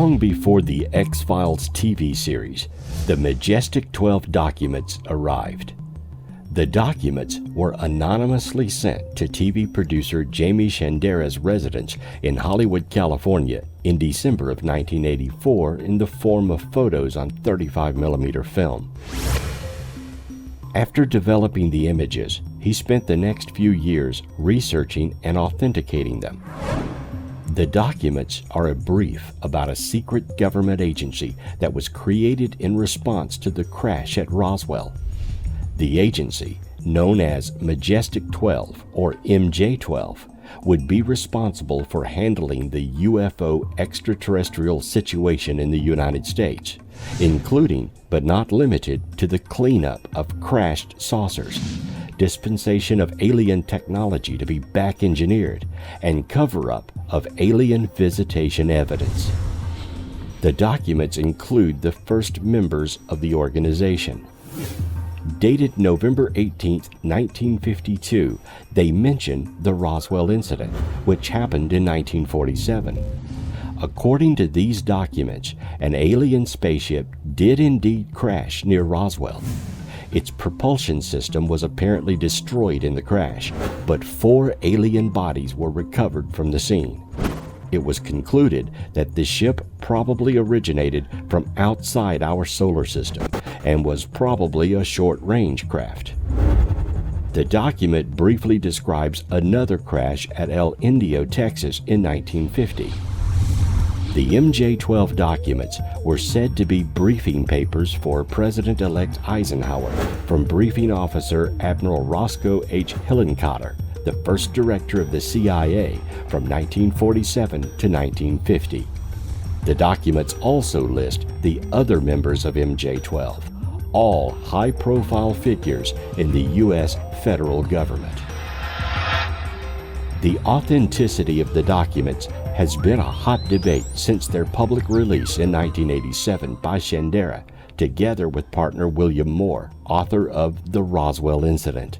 Long before the X-Files TV series, the Majestic 12 documents arrived. The documents were anonymously sent to TV producer Jamie Shandera's residence in Hollywood, California in December of 1984 in the form of photos on 35mm film. After developing the images, he spent the next few years researching and authenticating them. The documents are a brief about a secret government agency that was created in response to the crash at Roswell. The agency, known as Majestic 12 or MJ12, would be responsible for handling the UFO extraterrestrial situation in the United States, including but not limited to the cleanup of crashed saucers, dispensation of alien technology to be back engineered, and cover-up of alien visitation evidence. The documents include the first members of the organization. Dated November 18, 1952, they mention the Roswell incident, which happened in 1947. According to these documents, an alien spaceship did indeed crash near Roswell. Its propulsion system was apparently destroyed in the crash, but 4 alien bodies were recovered from the scene. It was concluded that the ship probably originated from outside our solar system and was probably a short-range craft. The document briefly describes another crash at El Indio, Texas in 1950. The MJ12 documents were said to be briefing papers for President-elect Eisenhower from briefing officer Admiral Roscoe H. Hillenkotter, the first director of the CIA from 1947 to 1950. The documents also list the other members of MJ12, all high-profile figures in the U.S. federal government. The authenticity of the documents has been a hot debate since their public release in 1987 by Shandera, together with partner William Moore, author of The Roswell Incident.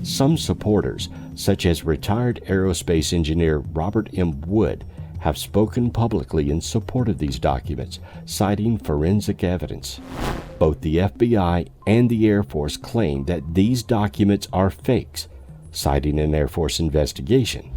Some supporters, such as retired aerospace engineer Robert M. Wood, have spoken publicly in support of these documents, citing forensic evidence. Both the FBI and the Air Force claim that these documents are fakes, citing an Air Force investigation.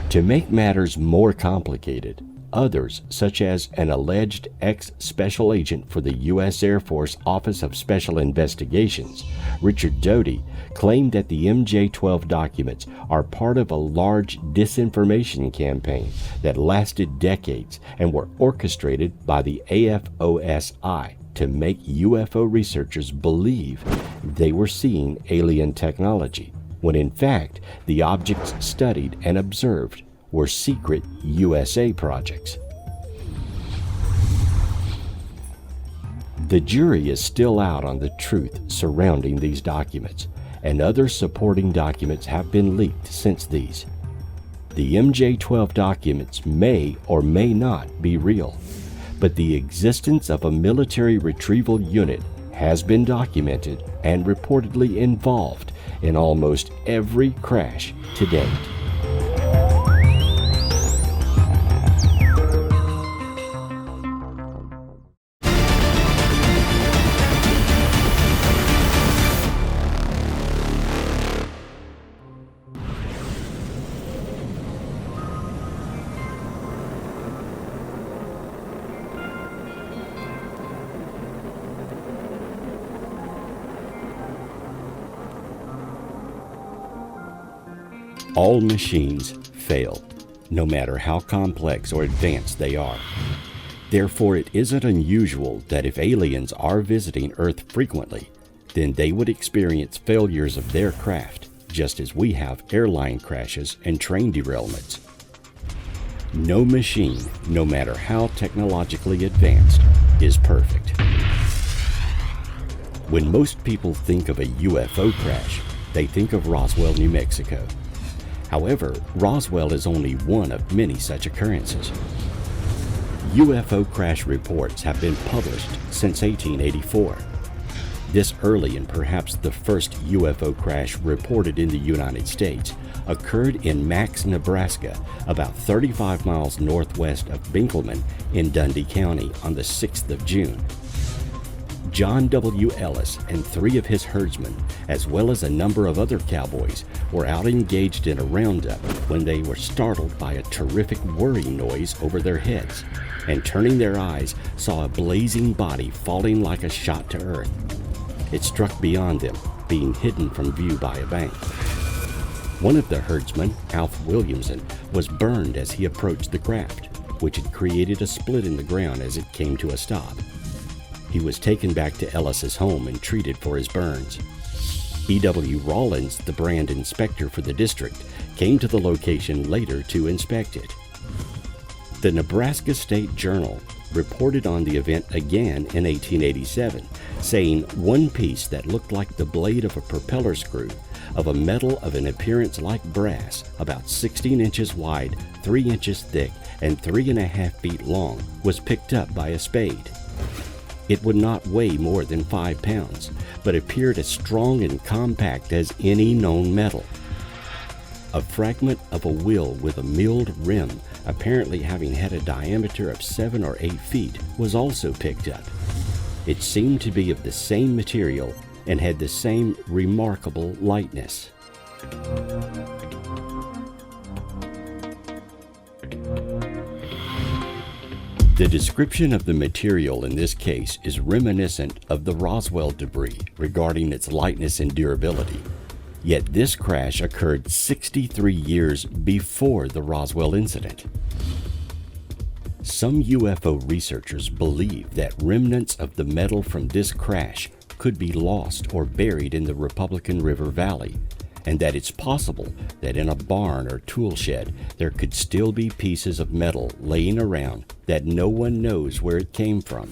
To make matters more complicated, others, such as an alleged ex-special agent for the U.S. Air Force Office of Special Investigations, Richard Doty, claimed that the MJ12 documents are part of a large disinformation campaign that lasted decades and were orchestrated by the AFOSI to make UFO researchers believe they were seeing alien technology, when in fact the objects studied and observed were secret USA projects. The jury is still out on the truth surrounding these documents, and other supporting documents have been leaked since these. The MJ12 documents may or may not be real, but the existence of a military retrieval unit has been documented and reportedly involved in almost every crash to date. All machines fail, no matter how complex or advanced they are. Therefore, it isn't unusual that if aliens are visiting Earth frequently, then they would experience failures of their craft, just as we have airline crashes and train derailments. No machine, no matter how technologically advanced, is perfect. When most people think of a UFO crash, they think of Roswell, New Mexico. However, Roswell is only one of many such occurrences. UFO crash reports have been published since 1884. This early and perhaps the first UFO crash reported in the United States occurred in Max, Nebraska, about 35 miles northwest of Binkleman in Dundee County on the 6th of June. John W. Ellis and 3 of his herdsmen, as well as a number of other cowboys, were out engaged in a roundup when they were startled by a terrific whirring noise over their heads, and turning their eyes, saw a blazing body falling like a shot to earth. It struck beyond them, being hidden from view by a bank. One of the herdsmen, Alf Williamson, was burned as he approached the craft, which had created a split in the ground as it came to a stop. He was taken back to Ellis's home and treated for his burns. E.W. Rollins, the brand inspector for the district, came to the location later to inspect it. The Nebraska State Journal reported on the event again in 1887, saying one piece that looked like the blade of a propeller screw of a metal of an appearance like brass, about 16 inches wide, 3 inches thick, and 3.5 feet long, was picked up by a spade. It would not weigh more than 5 pounds, but appeared as strong and compact as any known metal. A fragment of a wheel with a milled rim, apparently having had a diameter of 7 or 8 feet, was also picked up. It seemed to be of the same material and had the same remarkable lightness. The description of the material in this case is reminiscent of the Roswell debris regarding its lightness and durability. Yet this crash occurred 63 years before the Roswell incident. Some UFO researchers believe that remnants of the metal from this crash could be lost or buried in the Republican River Valley, and that it's possible that in a barn or tool shed there could still be pieces of metal laying around that no one knows where it came from.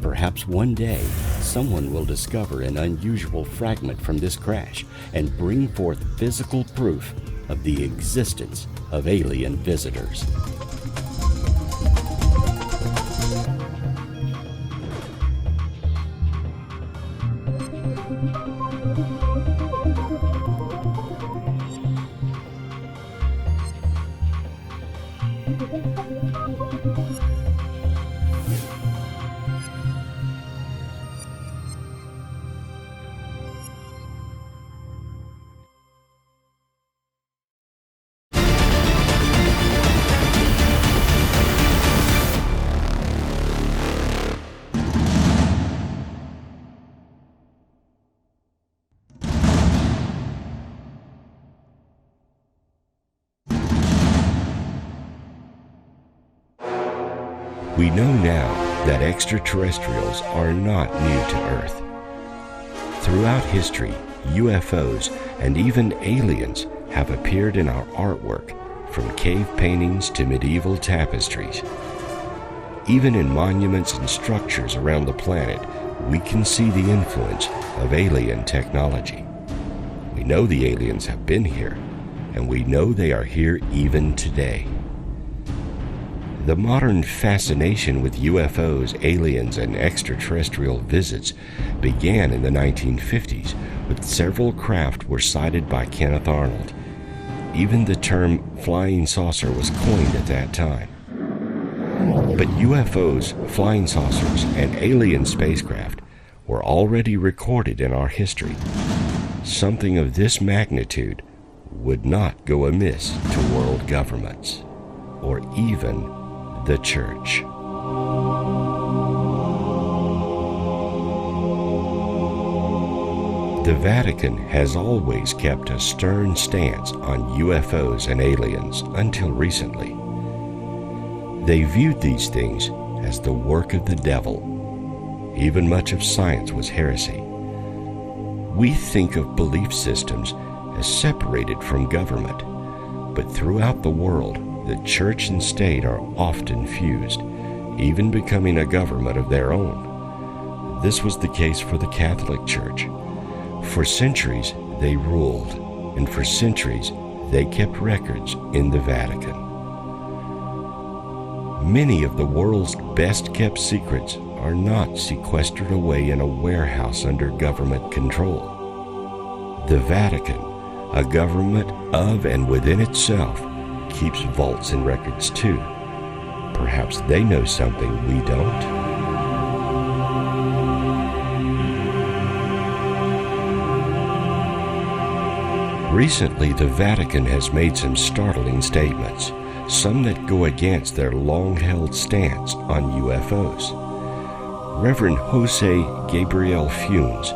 Perhaps one day someone will discover an unusual fragment from this crash and bring forth physical proof of the existence of alien visitors. We know now that extraterrestrials are not new to Earth. Throughout history, UFOs and even aliens have appeared in our artwork, from cave paintings to medieval tapestries. Even in monuments and structures around the planet, we can see the influence of alien technology. We know the aliens have been here, and we know they are here even today. The modern fascination with UFOs, aliens, and extraterrestrial visits began in the 1950s, with several craft were sighted by Kenneth Arnold. Even the term flying saucer was coined at that time. But UFOs, flying saucers, and alien spacecraft were already recorded in our history. Something of this magnitude would not go amiss to world governments, or even the Church. The Vatican has always kept a stern stance on UFOs and aliens until recently. They viewed these things as the work of the devil. Even much of science was heresy. We think of belief systems as separated from government, but throughout the world, the church and state are often fused, even becoming a government of their own. This was the case for the Catholic Church. For centuries, they ruled, and for centuries, they kept records in the Vatican. Many of the world's best-kept secrets are not sequestered away in a warehouse under government control. The Vatican, a government of and within itself, keeps vaults and records too. Perhaps they know something we don't. Recently, the Vatican has made some startling statements, some that go against their long-held stance on UFOs. Reverend Jose Gabriel Funes,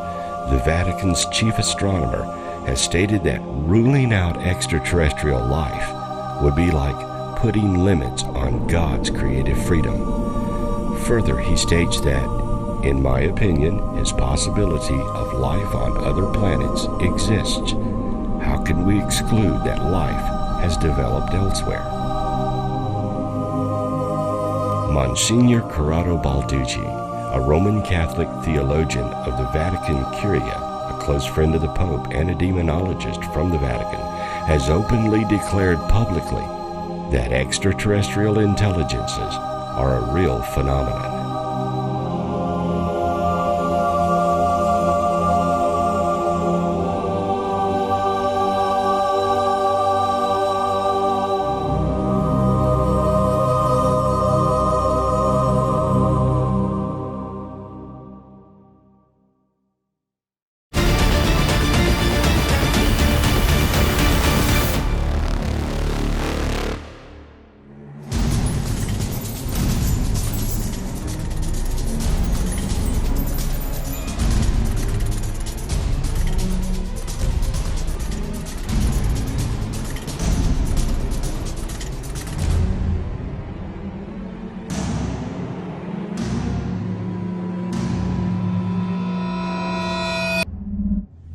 the Vatican's chief astronomer, has stated that ruling out extraterrestrial life would be like putting limits on God's creative freedom. Further, he states that, in my opinion, his possibility of life on other planets exists. How can we exclude that life has developed elsewhere? Monsignor Corrado Balducci, a Roman Catholic theologian of the Vatican Curia, a close friend of the Pope and a demonologist from the Vatican, has openly declared publicly that extraterrestrial intelligences are a real phenomenon.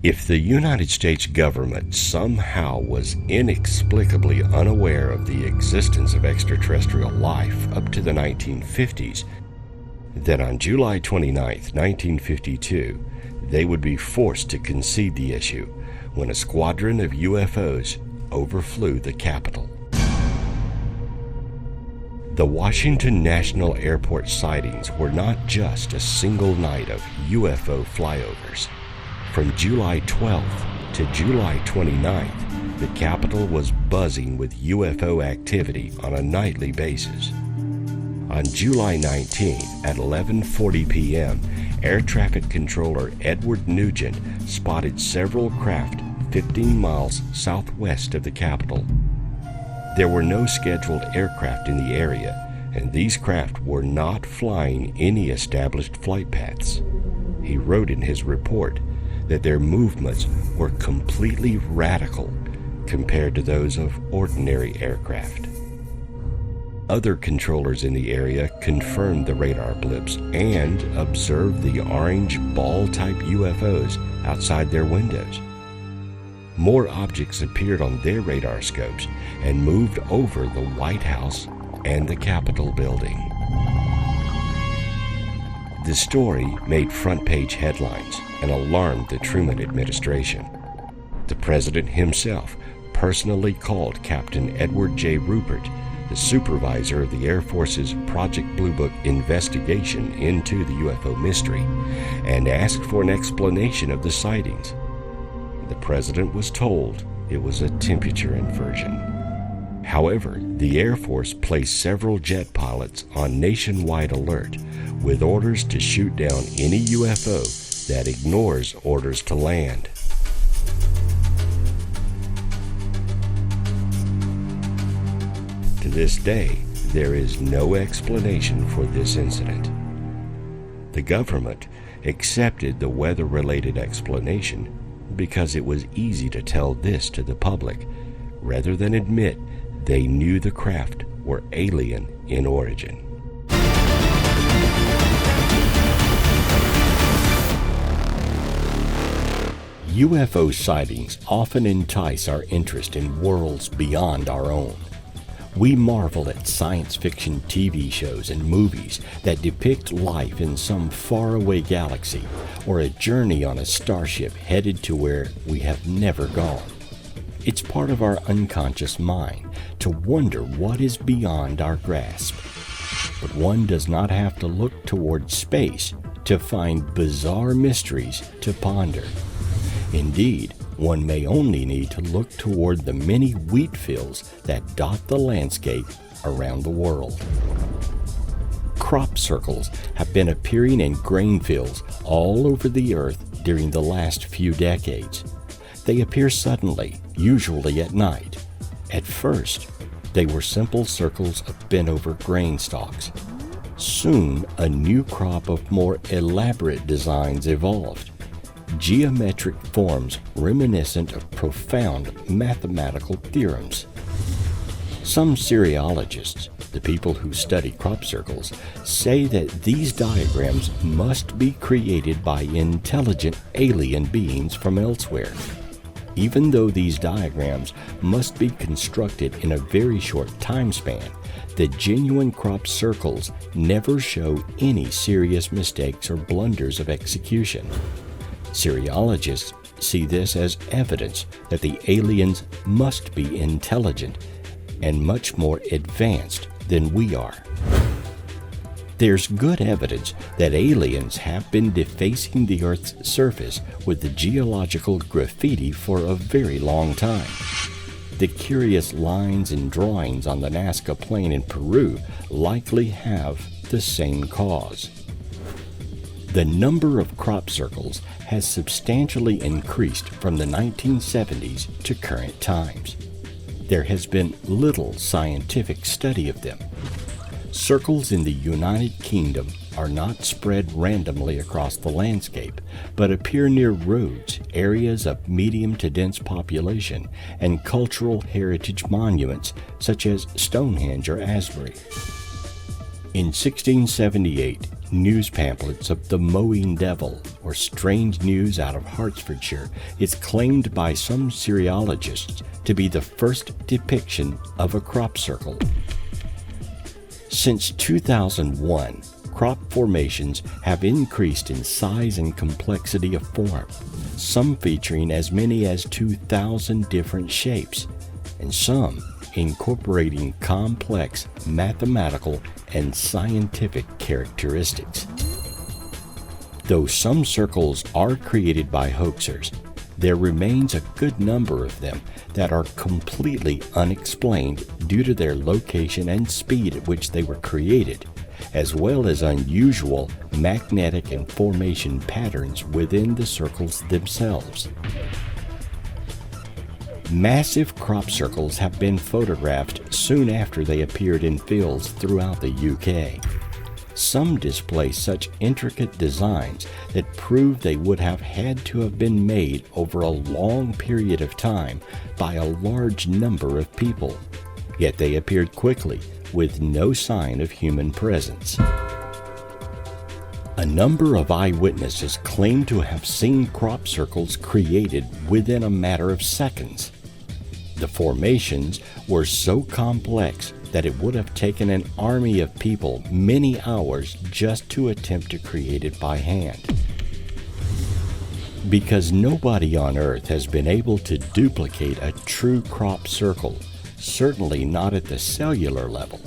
If the United States government somehow was inexplicably unaware of the existence of extraterrestrial life up to the 1950s, then on July 29, 1952, they would be forced to concede the issue when a squadron of UFOs overflew the Capitol. The Washington National Airport sightings were not just a single night of UFO flyovers. From July 12th to July 29th, the Capitol was buzzing with UFO activity on a nightly basis. On July 19 at 11:40 p.m., Air Traffic Controller Edward Nugent spotted several craft 15 miles southwest of the Capitol. There were no scheduled aircraft in the area, and these craft were not flying any established flight paths. He wrote in his report that their movements were completely radical compared to those of ordinary aircraft. Other controllers in the area confirmed the radar blips and observed the orange ball-type UFOs outside their windows. More objects appeared on their radar scopes and moved over the White House and the Capitol building. The story made front-page headlines and alarmed the Truman administration. The president himself personally called Captain Edward J. Rupert, the supervisor of the Air Force's Project Blue Book investigation into the UFO mystery, and asked for an explanation of the sightings. The president was told it was a temperature inversion. However, the Air Force placed several jet pilots on nationwide alert with orders to shoot down any UFO that ignores orders to land. To this day, there is no explanation for this incident. The government accepted the weather-related explanation because it was easy to tell this to the public, rather than admit they knew the craft were alien in origin. UFO sightings often entice our interest in worlds beyond our own. We marvel at science fiction TV shows and movies that depict life in some faraway galaxy or a journey on a starship headed to where we have never gone. It's part of our unconscious mind to wonder what is beyond our grasp. But one does not have to look toward space to find bizarre mysteries to ponder. Indeed, one may only need to look toward the many wheat fields that dot the landscape around the world. Crop circles have been appearing in grain fields all over the earth during the last few decades. They appear suddenly, usually at night. At first, they were simple circles of bent-over grain stalks. Soon, a new crop of more elaborate designs evolved. Geometric forms reminiscent of profound mathematical theorems. Some Cereologists, the people who study crop circles, say that these diagrams must be created by intelligent alien beings from elsewhere. Even though these diagrams must be constructed in a very short time span, the genuine crop circles never show any serious mistakes or blunders of execution. Cereologists see this as evidence that the aliens must be intelligent and much more advanced than we are. There's good evidence that aliens have been defacing the Earth's surface with the geological graffiti for a very long time. The curious lines and drawings on the Nazca Plain in Peru likely have the same cause. The number of crop circles has substantially increased from the 1970s to current times. There has been little scientific study of them. Circles in the United Kingdom are not spread randomly across the landscape, but appear near roads, areas of medium to dense population, and cultural heritage monuments such as Stonehenge or Asbury. In 1678, news pamphlets of the Mowing Devil, or strange news out of Hertfordshire, is claimed by some Cereologists to be the first depiction of a crop circle. Since 2001, crop formations have increased in size and complexity of form, some featuring as many as 2,000 different shapes, and some incorporating complex mathematical and scientific characteristics. Though some circles are created by hoaxers, there remains a good number of them that are completely unexplained due to their location and speed at which they were created, as well as unusual magnetic and formation patterns within the circles themselves. Massive crop circles have been photographed soon after they appeared in fields throughout the UK. Some display such intricate designs that prove they would have had to have been made over a long period of time by a large number of people, yet they appeared quickly with no sign of human presence. A number of eyewitnesses claim to have seen crop circles created within a matter of seconds. The formations were so complex that it would have taken an army of people many hours just to attempt to create it by hand. Because nobody on Earth has been able to duplicate a true crop circle, certainly not at the cellular level,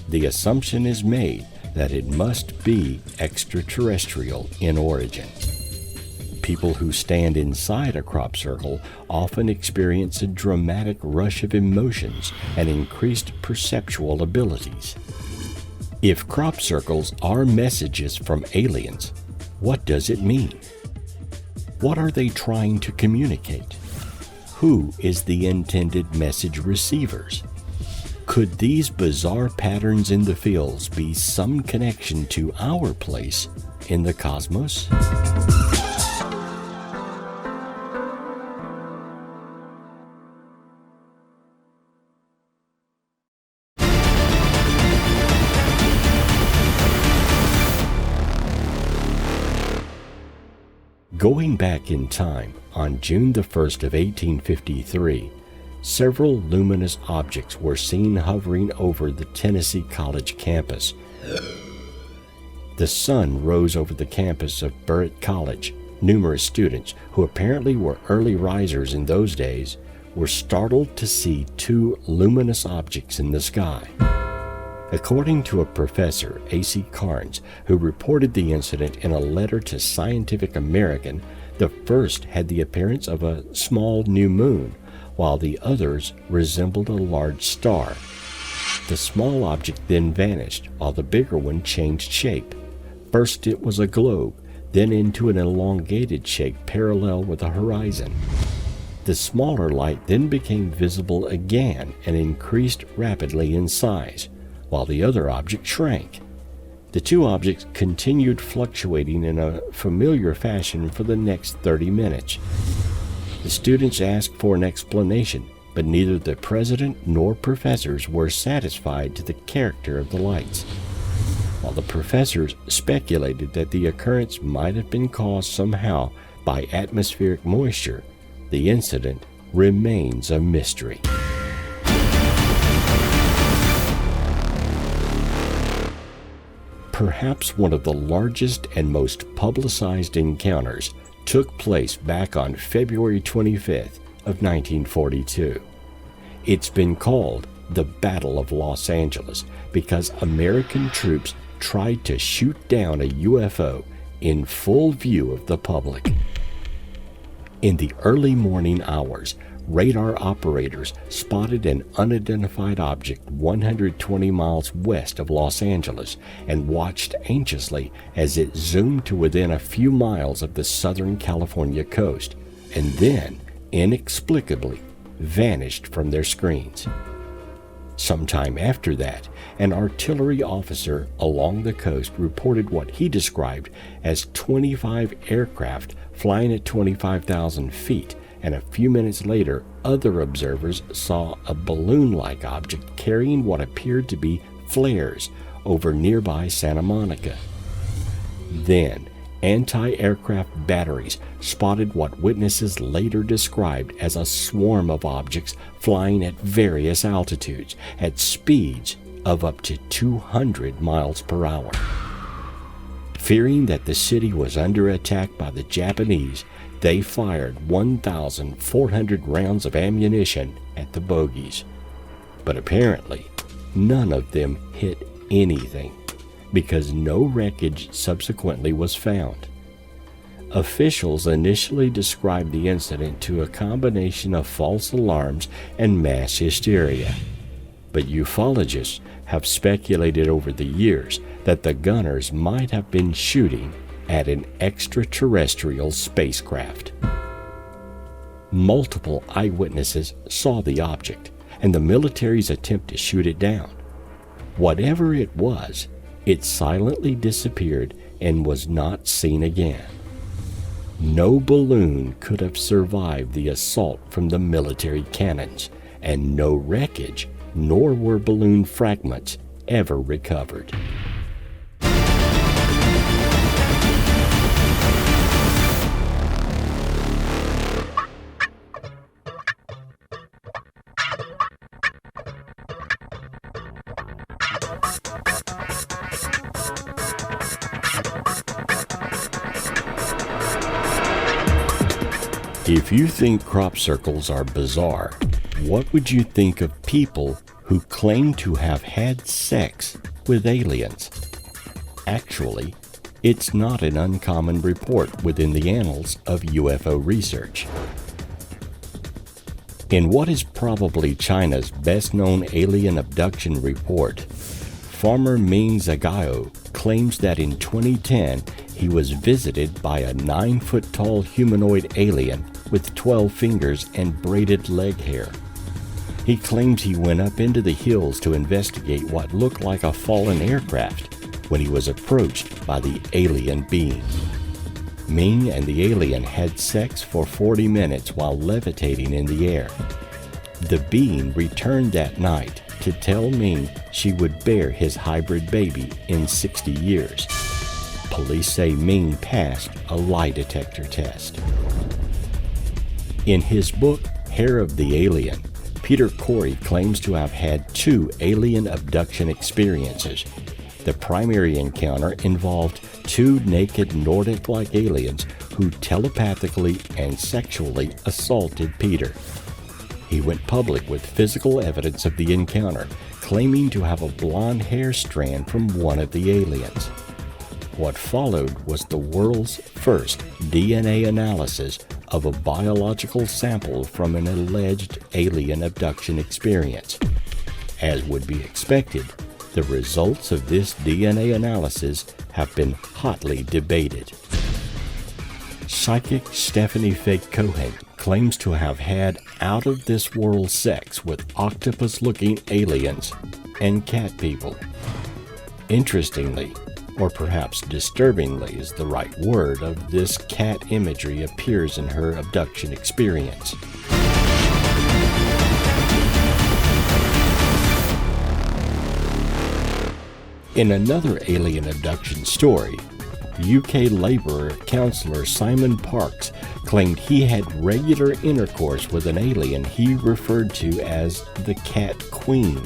the assumption is made that it must be extraterrestrial in origin. People who stand inside a crop circle often experience a dramatic rush of emotions and increased perceptual abilities. If crop circles are messages from aliens, what does it mean? What are they trying to communicate? Who is the intended message receivers? Could these bizarre patterns in the fields be some connection to our place in the cosmos? Going back in time, on June the 1st of 1853, several luminous objects were seen hovering over the Tennessee College campus. The sun rose over the campus of Burritt College. Numerous students, who apparently were early risers in those days, were startled to see two luminous objects in the sky. According to a professor, A.C. Carnes, who reported the incident in a letter to Scientific American, the first had the appearance of a small new moon, while the others resembled a large star. The small object then vanished, while the bigger one changed shape. First it was a globe, then into an elongated shape parallel with the horizon. The smaller light then became visible again and increased rapidly in size, while the other object shrank. The two objects continued fluctuating in a familiar fashion for the next 30 minutes. The students asked for an explanation, but neither the president nor professors were satisfied to the character of the lights. While the professors speculated that the occurrence might have been caused somehow by atmospheric moisture, the incident remains a mystery. Perhaps one of the largest and most publicized encounters took place back on February 25th of 1942. It's been called the Battle of Los Angeles because American troops tried to shoot down a UFO in full view of the public. In the early morning hours, radar operators spotted an unidentified object 120 miles west of Los Angeles and watched anxiously as it zoomed to within a few miles of the Southern California coast, and then, inexplicably, vanished from their screens. Sometime after that, an artillery officer along the coast reported what he described as 25 aircraft flying at 25,000 feet, and a few minutes later, other observers saw a balloon-like object carrying what appeared to be flares over nearby Santa Monica. Then, anti-aircraft batteries spotted what witnesses later described as a swarm of objects flying at various altitudes at speeds of up to 200 miles per hour. Fearing that the city was under attack by the Japanese, they fired 1,400 rounds of ammunition at the bogies. But apparently, none of them hit anything, because no wreckage subsequently was found. Officials initially described the incident to a combination of false alarms and mass hysteria, but ufologists have speculated over the years that the gunners might have been shooting at an extraterrestrial spacecraft. Multiple eyewitnesses saw the object and the military's attempt to shoot it down. Whatever it was, it silently disappeared and was not seen again. No balloon could have survived the assault from the military cannons, and no wreckage, nor were balloon fragments ever recovered. If you think crop circles are bizarre, what would you think of people who claim to have had sex with aliens? Actually, it's not an uncommon report within the annals of UFO research. In what is probably China's best-known alien abduction report, farmer Ming Zagao claims that in 2010 he was visited by a 9-foot-tall humanoid alien with 12 fingers and braided leg hair. He claims he went up into the hills to investigate what looked like a fallen aircraft when he was approached by the alien being. Ming and the alien had sex for 40 minutes while levitating in the air. The being returned that night to tell Ming she would bear his hybrid baby in 60 years. Police say Ming passed a lie detector test. In his book, Hair of the Alien, Peter Corey claims to have had 2 alien abduction experiences. The primary encounter involved 2 naked Nordic-like aliens who telepathically and sexually assaulted Peter. He went public with physical evidence of the encounter, claiming to have a blonde hair strand from one of the aliens. What followed was the world's first DNA analysis of a biological sample from an alleged alien abduction experience. As would be expected, the results of this DNA analysis have been hotly debated. Psychic Stephanie Faye Cohen claims to have had out-of-this-world sex with octopus-looking aliens and cat people. Interestingly, or perhaps disturbingly is the right word, of this cat imagery appears in her abduction experience. In another alien abduction story, UK laborer counselor Simon Parks claimed he had regular intercourse with an alien he referred to as the Cat Queen.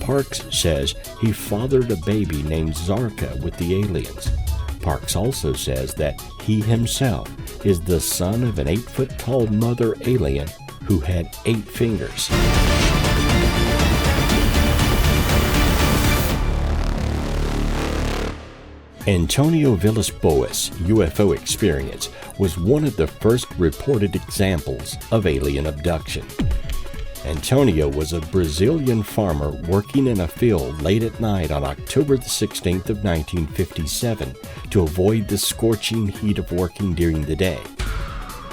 Parks says he fathered a baby named Zarka with the aliens. Parks also says that he himself is the son of an 8-foot-tall mother alien who had 8 fingers. Antonio Villas-Boas' UFO experience was one of the first reported examples of alien abduction. Antonio was a Brazilian farmer working in a field late at night on October the 16th of 1957 to avoid the scorching heat of working during the day.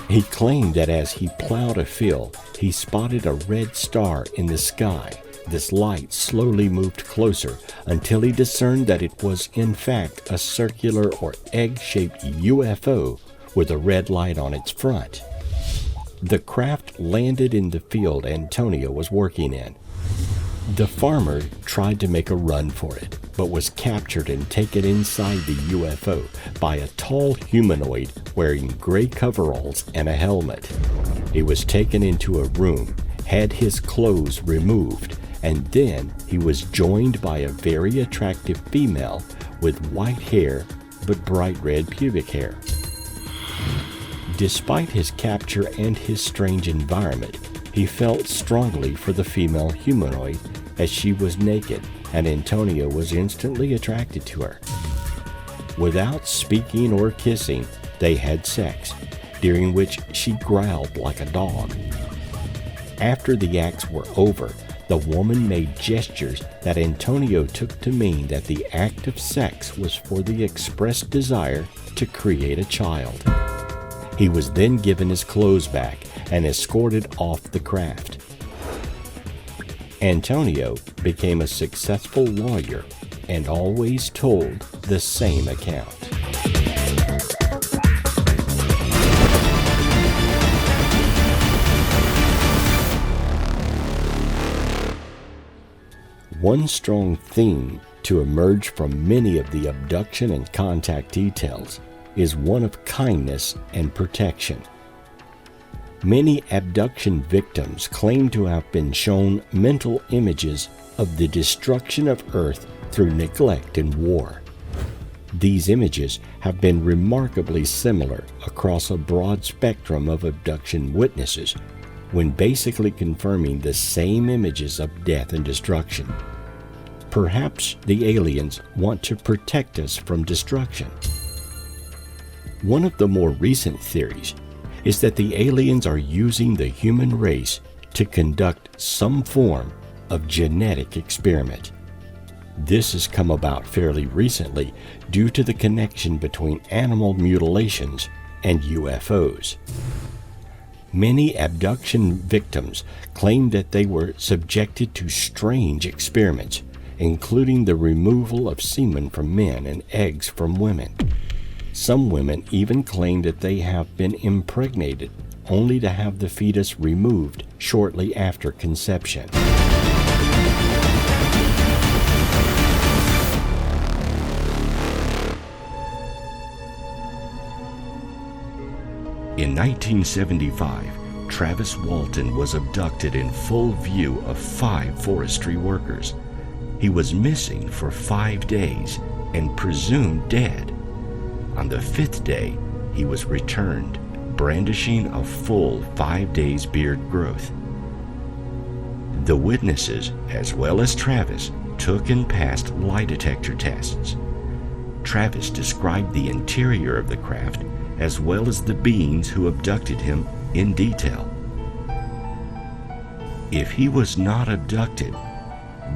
He claimed that as he plowed a field, he spotted a red star in the sky. This light slowly moved closer until he discerned that it was in fact a circular or egg-shaped UFO with a red light on its front. The craft landed in the field Antonio was working in. The farmer tried to make a run for it, but was captured and taken inside the UFO by a tall humanoid wearing gray coveralls and a helmet. He was taken into a room, had his clothes removed, and then he was joined by a very attractive female with white hair but bright red pubic hair. Despite his capture and his strange environment, he felt strongly for the female humanoid as she was naked, and Antonio was instantly attracted to her. Without speaking or kissing, they had sex, during which she growled like a dog. After the acts were over, the woman made gestures that Antonio took to mean that the act of sex was for the expressed desire to create a child. He was then given his clothes back and escorted off the craft. Antonio became a successful lawyer and always told the same account. One strong theme to emerge from many of the abduction and contact details is one of kindness and protection. Many abduction victims claim to have been shown mental images of the destruction of Earth through neglect and war. These images have been remarkably similar across a broad spectrum of abduction witnesses, when basically confirming the same images of death and destruction. Perhaps the aliens want to protect us from destruction. One of the more recent theories is that the aliens are using the human race to conduct some form of genetic experiment. This has come about fairly recently due to the connection between animal mutilations and UFOs. Many abduction victims claim that they were subjected to strange experiments, including the removal of semen from men and eggs from women. Some women even claim that they have been impregnated, only to have the fetus removed shortly after conception. In 1975, Travis Walton was abducted in full view of 5 forestry workers. He was missing for 5 days and presumed dead. On the 5th day, he was returned, brandishing a full 5 days beard growth. The witnesses, as well as Travis, took and passed lie detector tests. Travis described the interior of the craft as well as the beings who abducted him in detail. If he was not abducted,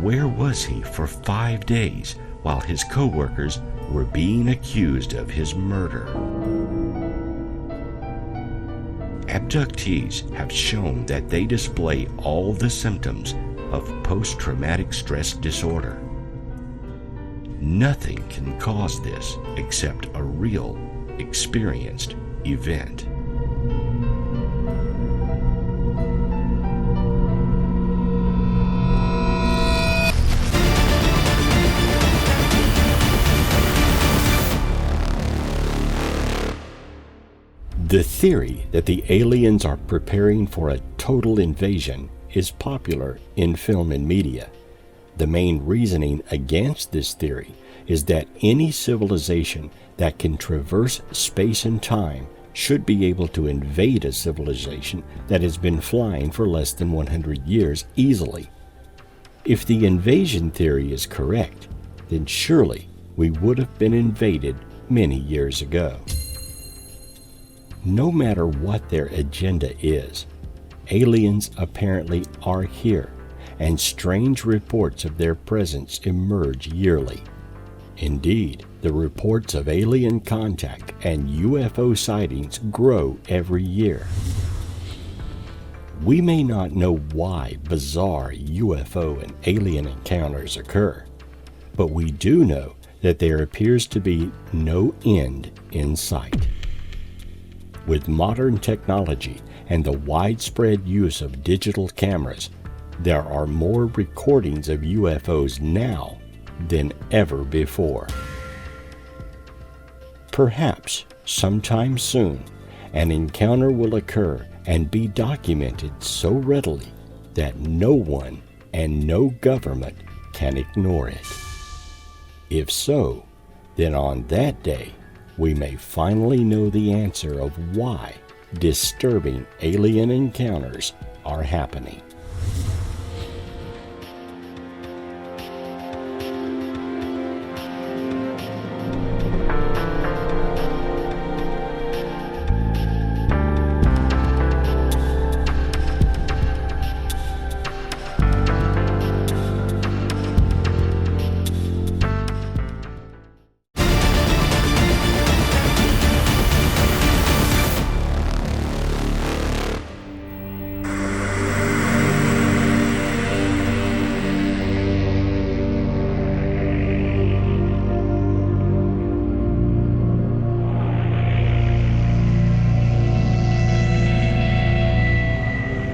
where was he for 5 days while his co-workers were being accused of his murder? Abductees have shown that they display all the symptoms of post-traumatic stress disorder. Nothing can cause this except a real, experienced event. The theory that the aliens are preparing for a total invasion is popular in film and media. The main reasoning against this theory is that any civilization that can traverse space and time should be able to invade a civilization that has been flying for less than 100 years easily. If the invasion theory is correct, then surely we would have been invaded many years ago. No matter what their agenda is, aliens apparently are here, and strange reports of their presence emerge yearly. Indeed, the reports of alien contact and UFO sightings grow every year. We may not know why bizarre UFO and alien encounters occur, but we do know that there appears to be no end in sight. With modern technology and the widespread use of digital cameras, there are more recordings of UFOs now than ever before. Perhaps sometime soon, an encounter will occur and be documented so readily that no one and no government can ignore it. If so, then on that day, we may finally know the answer of why disturbing alien encounters are happening.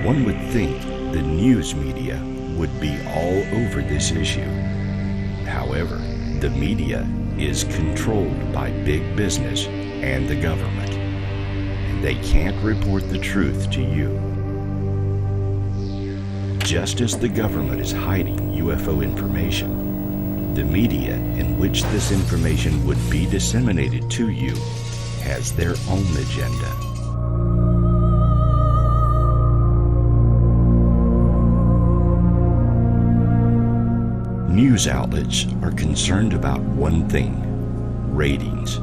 One would think the news media would be all over this issue. However, the media is controlled by big business and the government. They can't report the truth to you. Just as the government is hiding UFO information, the media in which this information would be disseminated to you has their own agenda. News outlets are concerned about one thing: ratings.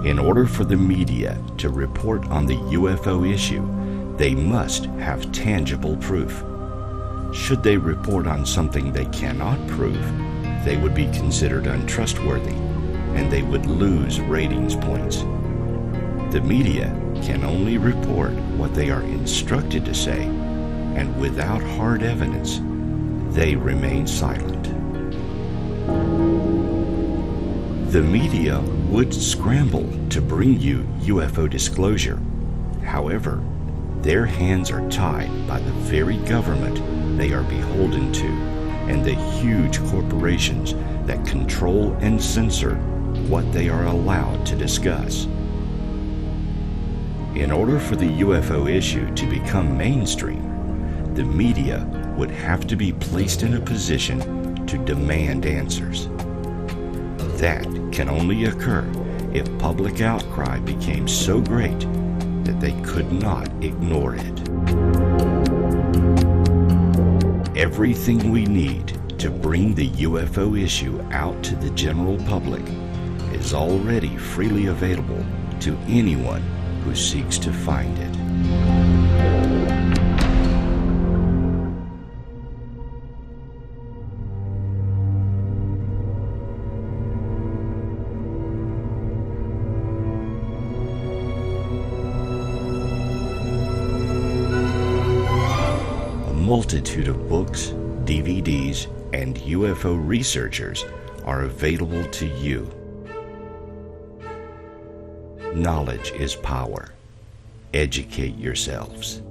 In order for the media to report on the UFO issue, they must have tangible proof. Should they report on something they cannot prove, they would be considered untrustworthy, and they would lose ratings points. The media can only report what they are instructed to say, and without hard evidence, they remain silent. The media would scramble to bring you UFO disclosure. However, their hands are tied by the very government they are beholden to and the huge corporations that control and censor what they are allowed to discuss. In order for the UFO issue to become mainstream, the media would have to be placed in a position to demand answers. That can only occur if public outcry became so great that they could not ignore it. Everything we need to bring the UFO issue out to the general public is already freely available to anyone who seeks to find it. A multitude of books, DVDs, and UFO researchers are available to you. Knowledge is power. Educate yourselves.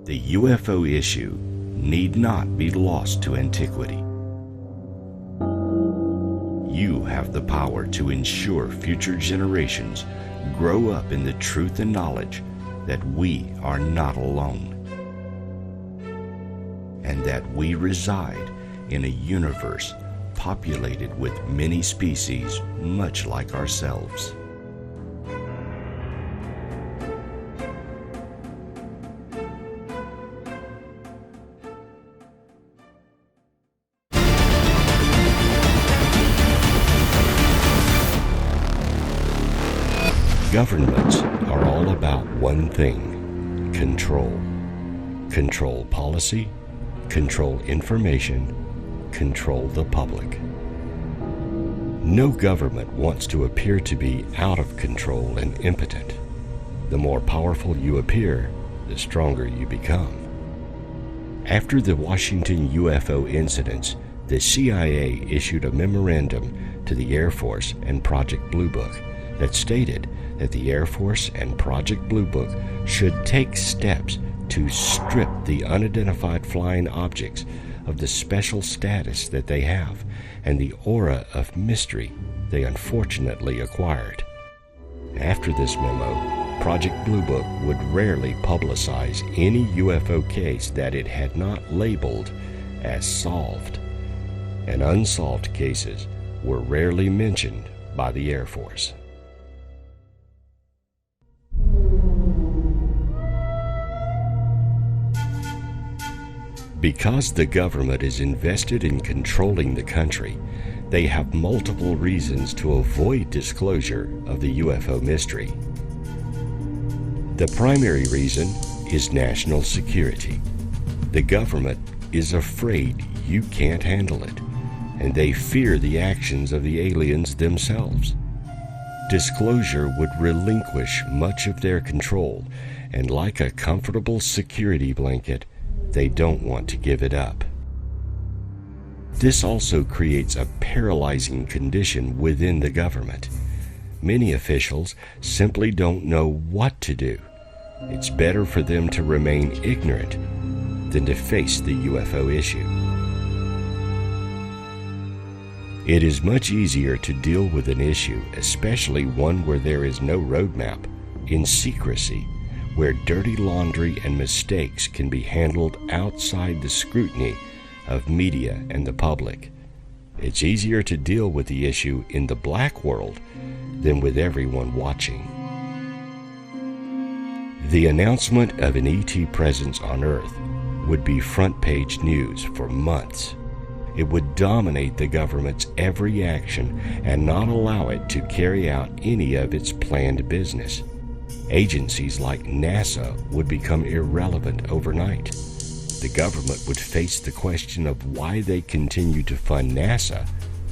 The UFO issue need not be lost to antiquity. You have the power to ensure future generations grow up in the truth and knowledge that we are not alone, and that we reside in a universe populated with many species much like ourselves. Governments are all about one thing: control. Control policy, control information, control the public. No government wants to appear to be out of control and impotent. The more powerful you appear, the stronger you become. After the Washington UFO incidents, the CIA issued a memorandum to the Air Force and Project Blue Book that stated that the Air Force and Project Blue Book should take steps to strip the unidentified flying objects of the special status that they have and the aura of mystery they unfortunately acquired. After this memo, Project Blue Book would rarely publicize any UFO case that it had not labeled as solved, and unsolved cases were rarely mentioned by the Air Force. Because the government is invested in controlling the country, they have multiple reasons to avoid disclosure of the UFO mystery. The primary reason is national security. The government is afraid you can't handle it, and they fear the actions of the aliens themselves. Disclosure would relinquish much of their control, and like a comfortable security blanket, they don't want to give it up. This also creates a paralyzing condition within the government. Many officials simply don't know what to do. It's better for them to remain ignorant than to face the UFO issue. It is much easier to deal with an issue, especially one where there is no roadmap, in secrecy, where dirty laundry and mistakes can be handled outside the scrutiny of media and the public. It's easier to deal with the issue in the black world than with everyone watching. The announcement of an ET presence on Earth would be front-page news for months. It would dominate the government's every action and not allow it to carry out any of its planned business. Agencies like NASA would become irrelevant overnight. The government would face the question of why they continue to fund NASA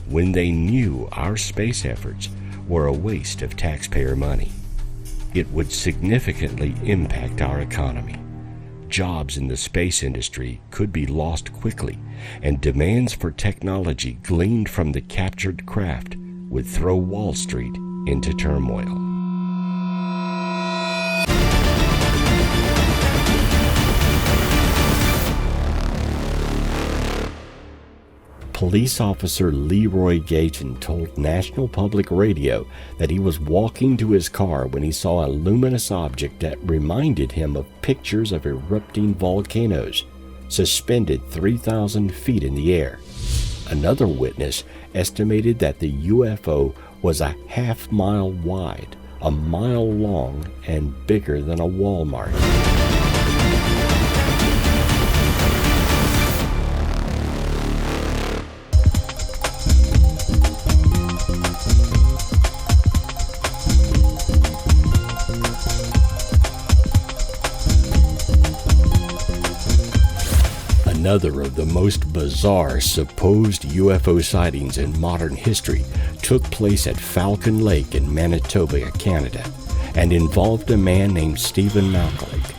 when they knew our space efforts were a waste of taxpayer money. It would significantly impact our economy. Jobs in the space industry could be lost quickly, and demands for technology gleaned from the captured craft would throw Wall Street into turmoil. Police officer Leroy Gayton told National Public Radio that he was walking to his car when he saw a luminous object that reminded him of pictures of erupting volcanoes suspended 3,000 feet in the air. Another witness estimated that the UFO was a half-mile wide, a mile long, and bigger than a Walmart. Another of the most bizarre supposed UFO sightings in modern history took place at Falcon Lake in Manitoba, Canada, and involved a man named Stephen Malkalik.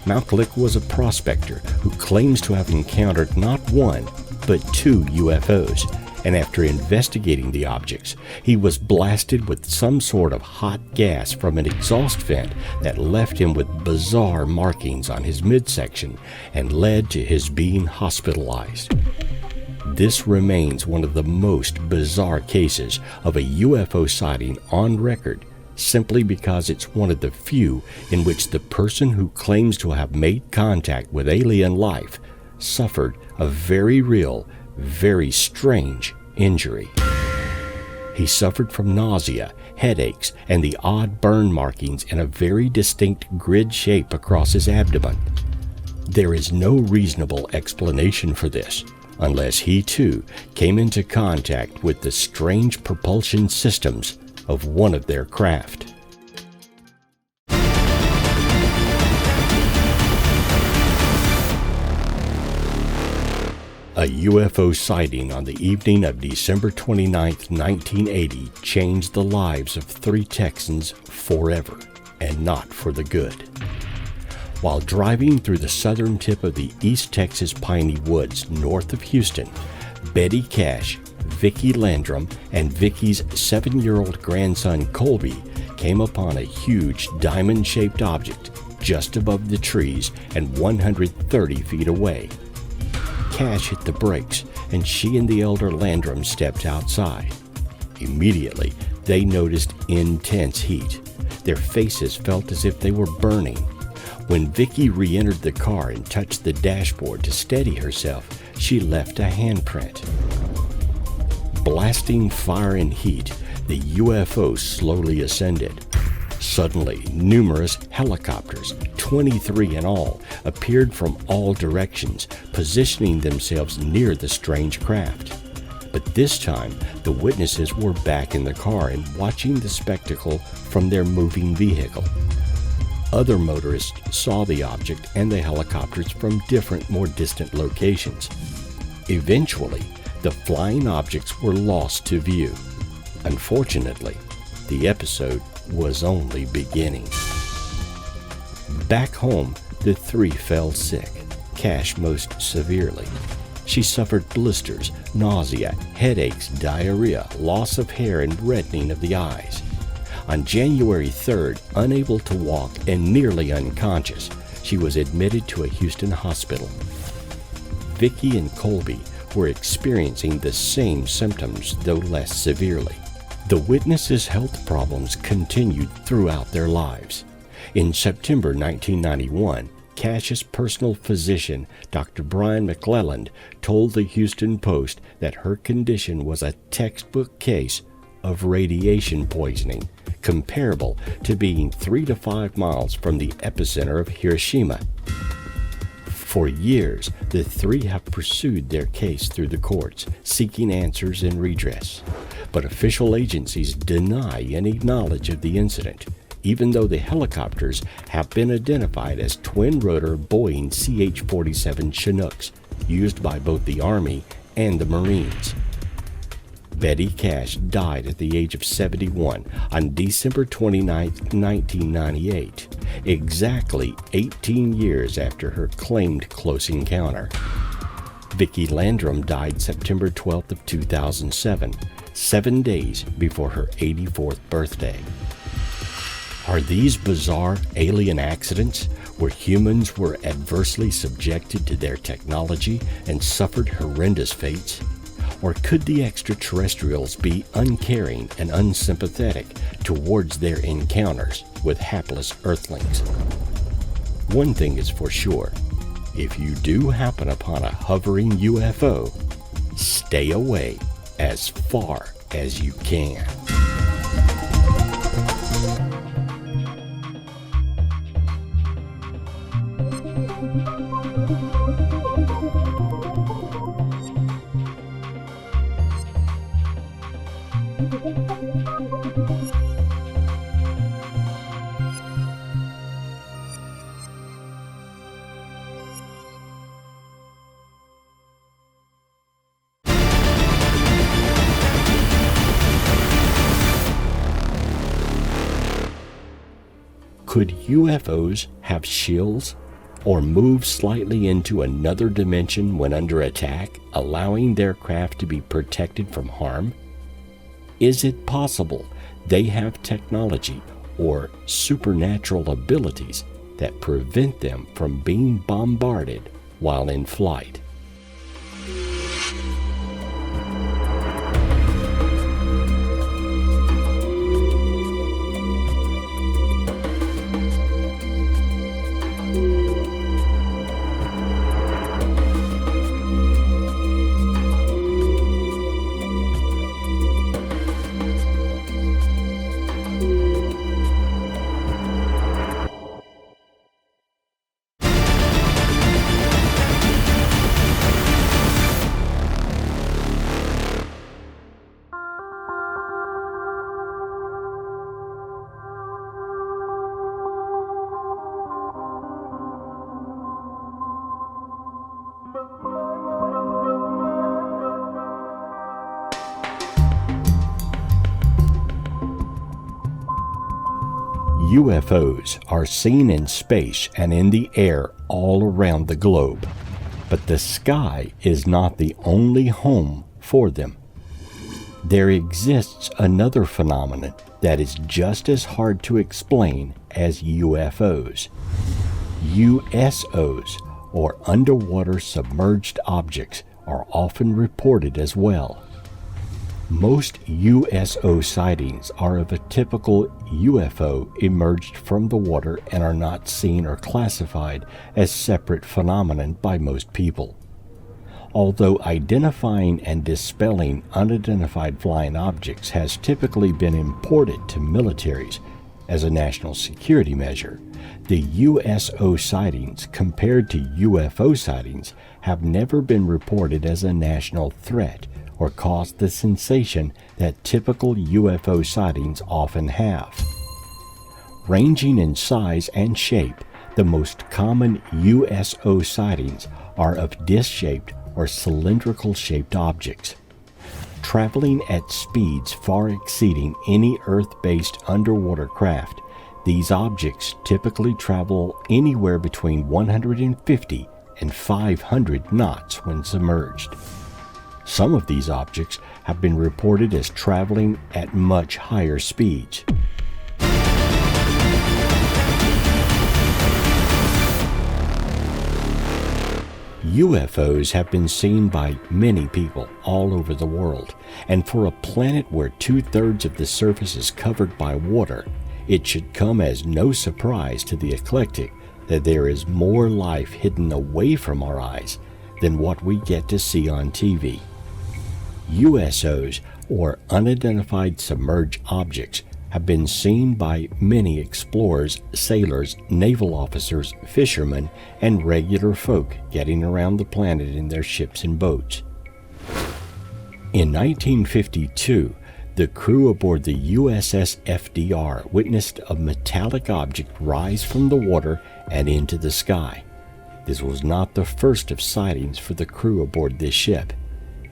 Malkalik was a prospector who claims to have encountered not one, but 2 UFOs, and after investigating the objects, he was blasted with some sort of hot gas from an exhaust vent that left him with bizarre markings on his midsection and led to his being hospitalized. This remains one of the most bizarre cases of a UFO sighting on record, simply because it's one of the few in which the person who claims to have made contact with alien life suffered a very real, very strange injury. He suffered from nausea, headaches, and the odd burn markings in a very distinct grid shape across his abdomen. There is no reasonable explanation for this, unless he too came into contact with the strange propulsion systems of one of their craft. A UFO sighting on the evening of December 29, 1980 changed the lives of 3 Texans forever, and not for the good. While driving through the southern tip of the East Texas piney woods north of Houston, Betty Cash, Vicki Landrum, and Vicki's 7-year-old grandson Colby came upon a huge diamond-shaped object just above the trees and 130 feet away. Cash hit the brakes, and she and the elder Landrum stepped outside. Immediately, they noticed intense heat. Their faces felt as if they were burning. When Vicki re-entered the car and touched the dashboard to steady herself, she left a handprint. Blasting fire and heat, the UFO slowly ascended. Suddenly, numerous helicopters, 23 in all, appeared from all directions, positioning themselves near the strange craft. But this time, the witnesses were back in the car and watching the spectacle from their moving vehicle. Other motorists saw the object and the helicopters from different, more distant locations. Eventually, the flying objects were lost to view. Unfortunately, the episode was only beginning. Back home, the 3 fell sick, Cash most severely. She suffered blisters, nausea, headaches, diarrhea, loss of hair, and reddening of the eyes. On January 3rd, unable to walk and nearly unconscious, she was admitted to a Houston hospital. Vicki and Colby were experiencing the same symptoms, though less severely. The witnesses' health problems continued throughout their lives. In September 1991, Cash's personal physician, Dr. Brian McClelland, told the Houston Post that her condition was a textbook case of radiation poisoning, comparable to being 3 to 5 miles from the epicenter of Hiroshima. For years, the 3 have pursued their case through the courts, seeking answers and redress. But official agencies deny any knowledge of the incident, even though the helicopters have been identified as twin-rotor Boeing CH-47 Chinooks, used by both the Army and the Marines. Betty Cash died at the age of 71 on December 29, 1998, exactly 18 years after her claimed close encounter. Vicki Landrum died September 12th of 2007, 7 days before her 84th birthday. Are these bizarre alien accidents where humans were adversely subjected to their technology and suffered horrendous fates? Or could the extraterrestrials be uncaring and unsympathetic towards their encounters with hapless Earthlings? One thing is for sure, if you do happen upon a hovering UFO, stay away as far as you can. Could UFOs have shields or move slightly into another dimension when under attack, allowing their craft to be protected from harm? Is it possible they have technology or supernatural abilities that prevent them from being bombarded while in flight? UFOs are seen in space and in the air all around the globe, but the sky is not the only home for them. There exists another phenomenon that is just as hard to explain as UFOs. USOs, or underwater submerged objects, are often reported as well. Most USO sightings are of a typical UFO emerged from the water and are not seen or classified as separate phenomenon by most people. Although identifying and dispelling unidentified flying objects has typically been imported to militaries as a national security measure, the USO sightings compared to UFO sightings have never been reported as a national threat or caused the sensation that typical UFO sightings often have. Ranging in size and shape, the most common USO sightings are of disc-shaped or cylindrical-shaped objects. Traveling at speeds far exceeding any Earth-based underwater craft, these objects typically travel anywhere between 150 and 500 knots when submerged. Some of these objects have been reported as traveling at much higher speeds. UFOs have been seen by many people all over the world, and for a planet where 2/3 of the surface is covered by water, it should come as no surprise to the eclectic that there is more life hidden away from our eyes than what we get to see on TV. USOs, or unidentified submerged objects, have been seen by many explorers, sailors, naval officers, fishermen, and regular folk getting around the planet in their ships and boats. In 1952, the crew aboard the USS FDR witnessed a metallic object rise from the water and into the sky. This was not the first of sightings for the crew aboard this ship.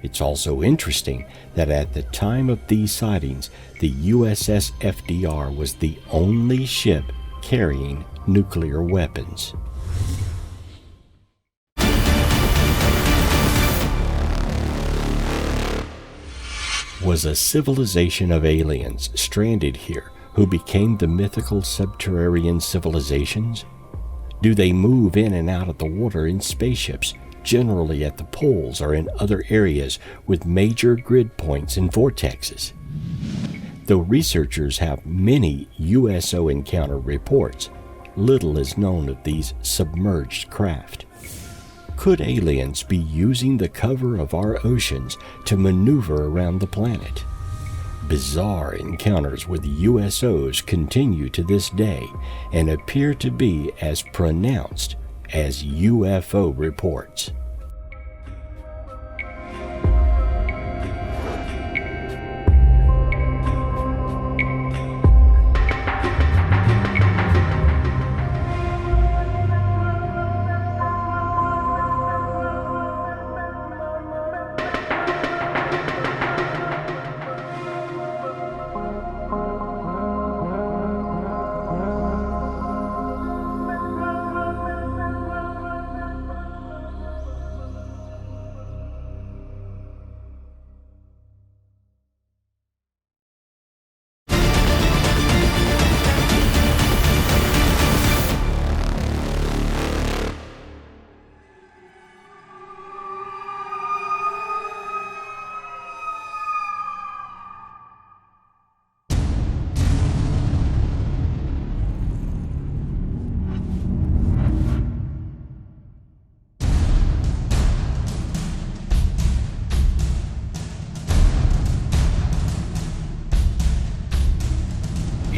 It's also interesting that at the time of these sightings, the USS FDR was the only ship carrying nuclear weapons. Was a civilization of aliens stranded here who became the mythical subterranean civilizations? Do they move in and out of the water in spaceships, generally at the poles or in other areas with major grid points and vortexes? Though researchers have many USO encounter reports, little is known of these submerged craft. Could aliens be using the cover of our oceans to maneuver around the planet? Bizarre encounters with USOs continue to this day and appear to be as pronounced as UFO reports.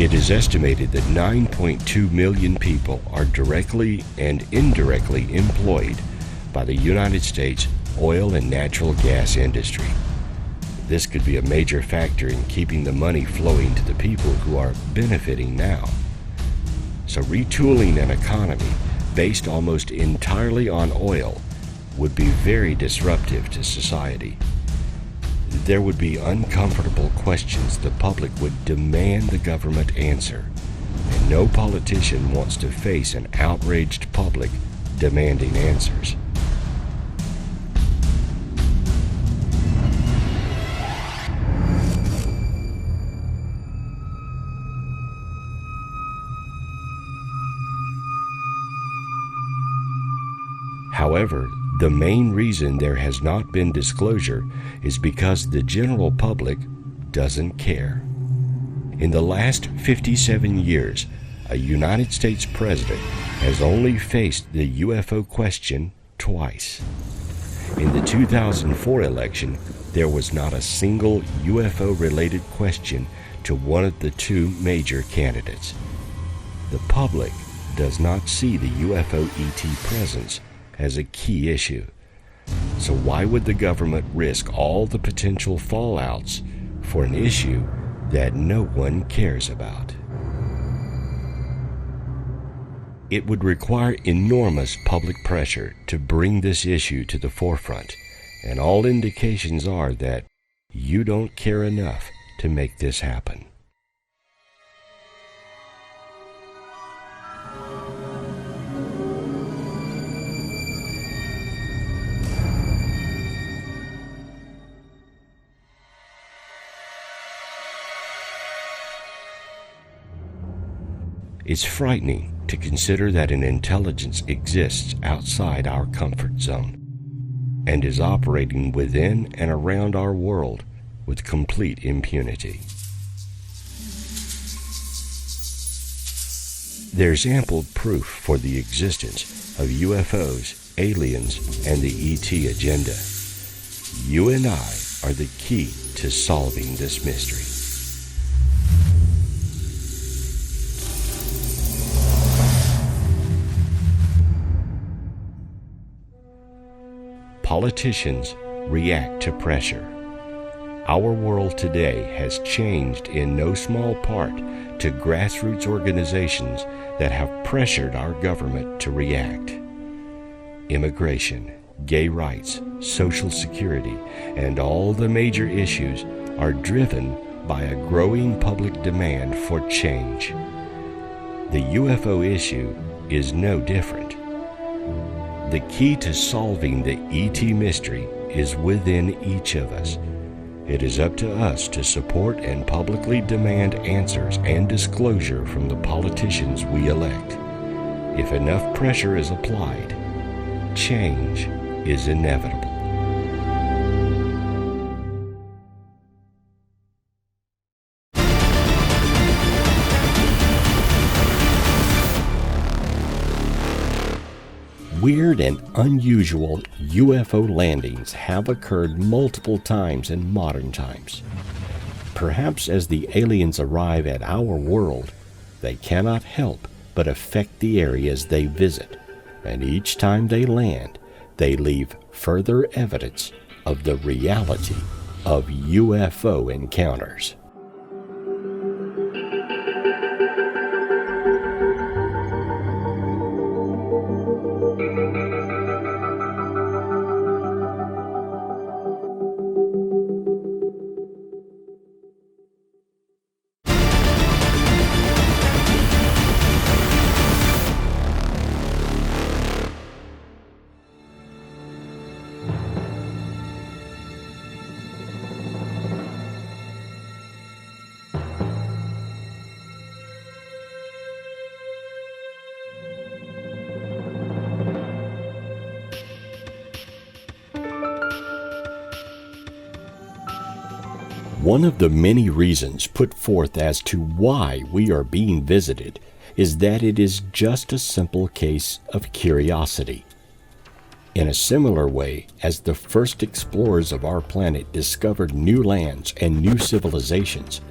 It is estimated that 9.2 million people are directly and indirectly employed by the United States oil and natural gas industry. This could be a major factor in keeping the money flowing to the people who are benefiting now. So retooling an economy based almost entirely on oil would be very disruptive to society. There would be uncomfortable questions the public would demand the government answer, and no politician wants to face an outraged public demanding answers. However, the main reason there has not been disclosure is because the general public doesn't care. In the last 57 years, a United States president has only faced the UFO question twice. In the 2004 election, there was not a single UFO-related question to one of the two major candidates. The public does not see the UFO ET presence as a key issue. So why would the government risk all the potential fallouts for an issue that no one cares about? It would require enormous public pressure to bring this issue to the forefront, and all indications are that you don't care enough to make this happen. It's frightening to consider that an intelligence exists outside our comfort zone and is operating within and around our world with complete impunity. There's ample proof for the existence of UFOs, aliens, and the ET agenda. You and I are the key to solving this mystery. Politicians react to pressure. Our world today has changed in no small part to grassroots organizations that have pressured our government to react. Immigration, gay rights, Social Security, and all the major issues are driven by a growing public demand for change. The UFO issue is no different. The key to solving the ET mystery is within each of us. It is up to us to support and publicly demand answers and disclosure from the politicians we elect. If enough pressure is applied, change is inevitable. Weird and unusual UFO landings have occurred multiple times in modern times. Perhaps as the aliens arrive at our world, they cannot help but affect the areas they visit, and each time they land, they leave further evidence of the reality of UFO encounters. One of the many reasons put forth as to why we are being visited is that it is just a simple case of curiosity. In a similar way as the first explorers of our planet discovered new lands and new civilizations,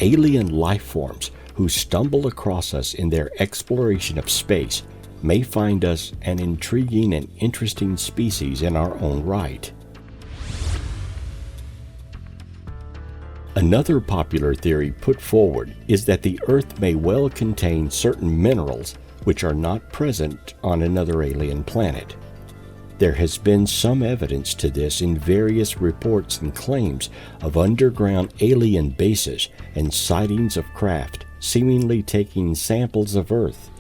alien life forms who stumble across us in their exploration of space may find us an intriguing and interesting species in our own right. Another popular theory put forward is that the Earth may well contain certain minerals which are not present on another alien planet. There has been some evidence to this in various reports and claims of underground alien bases and sightings of craft seemingly taking samples of Earth